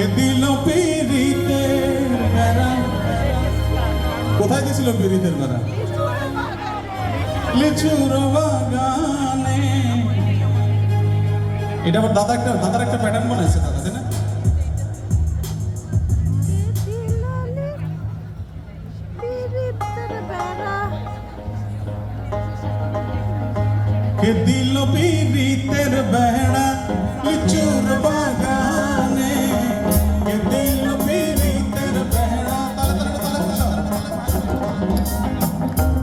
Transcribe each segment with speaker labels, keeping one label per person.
Speaker 1: কে দিল পিরিতের বেড়া? কোথায় দিয়েছিল পিরিতের বেড়া? লিচুর বাগানে। এটা আমার দাদার একটা প্যাটার্ন বানাইছে দাদা, তাই না? কে দিল পিরিতের বেড়া লিচুর বাগানে? কে দিল পিরিতের বেড়া?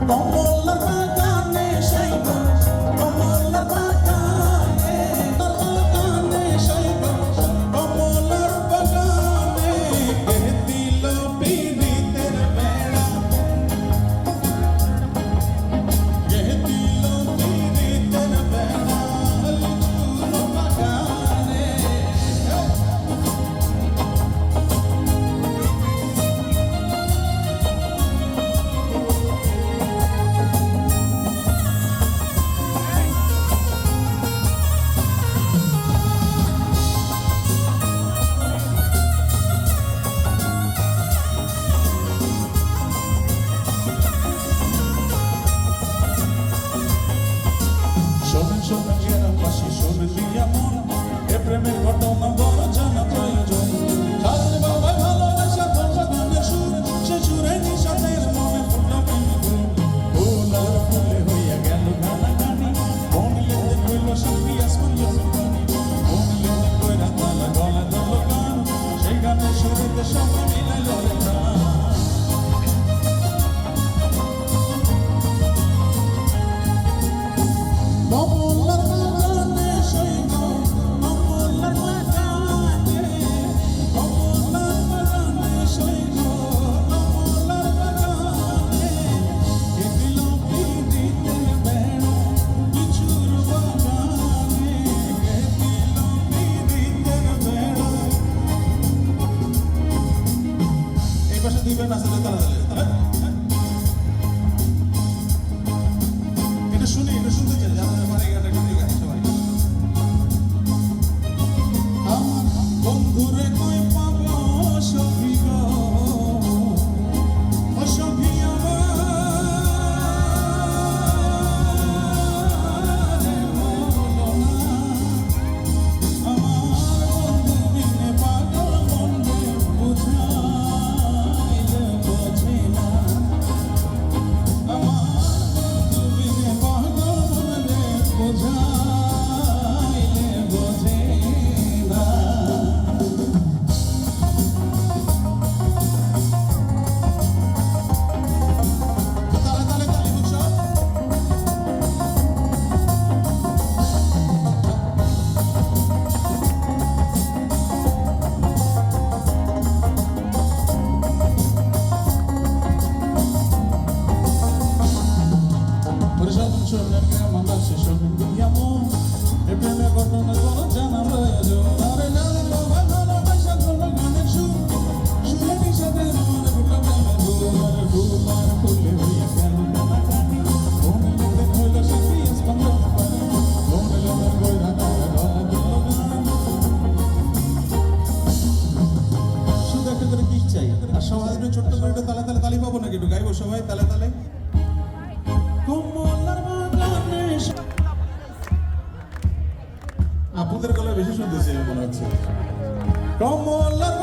Speaker 1: কমলার বাগানে শৈব, কমলার বাগানে, বাগানে শৈব, কমলার বাগানে। কে দিল পিরিতের বেড়া? কে দিল পিরিতের বেড়া লিচুর বাগানে? শোনেন শোনেন গ্রামবাসী, শোনেন দিয়া মন, এ প্রেমের ঘটনা বড় জানা প্রয়োজন। সারের বাবায় ভালোবাসা বলবা গানের সুর, সে সুরে নিশাতের মনে ফুটল প্রেমে ফুল। ফুল আর ফুলে হইয়া গেল গানাগানি, মন লেনদেন হইল শান্তি আসমান জমি পানি। মন লেনদেন কইরা তালা গলা ধরল গান, সেই গানের সুরেতে সবাই মিলাইল রে প্রাণ। কমলার বাগানে শৈব, কমলার বাগানে, কমলার বাগানে শৈব, কমলার বাগানে। কে দিল পিরিতের বেড়া লিচুর বাগানে? কে দিল পিরিতের বেড়া? এই পাশে দুই বেড়া আছে, তারা এটা শুনি, এটা শুনতে চাই, যারা মানে গানটা একটু গাই সবাই। আমার বন্ধুরে কই পাবো সখী গো, ও সখী আমারে বলো না। আমার বন্ধু বিনে পাগল মনে বুঝাইলে বোঝে না। আমার বন্ধু বিনে পাগল মনে বুঝাইলে বোঝে না। তালে তালে তালি উৎসব। পরিশোধন শোনেন গ্রামবাসী, শোনেন দিয়া মন, এ প্রেমের ঘটনা বড় জানা প্রয়োজন। আরে জানেন বাবা ভালোবাসা করলো গানের সুর, সুরে নিশাতের মনে ফুটল প্রেমের ফুল। আরে ফুল আর ফুলে হইয়া গেল গানাগানি, মন লেনদেন হইল শান্তি আসমান জমি পানি। মন লেনদেন কইরা তালা গলা ধরল গান। শুধু একটা করে কিস চাই, আর সবাই একটু ছোট্ট করে একটু তালে তালে তালি পাবো নাকি? একটু গাইবো সবাই তালে তালে। কমলার বাগানে আপুদের গলায় বেশি শুনতেছি মনে হচ্ছে। কমলার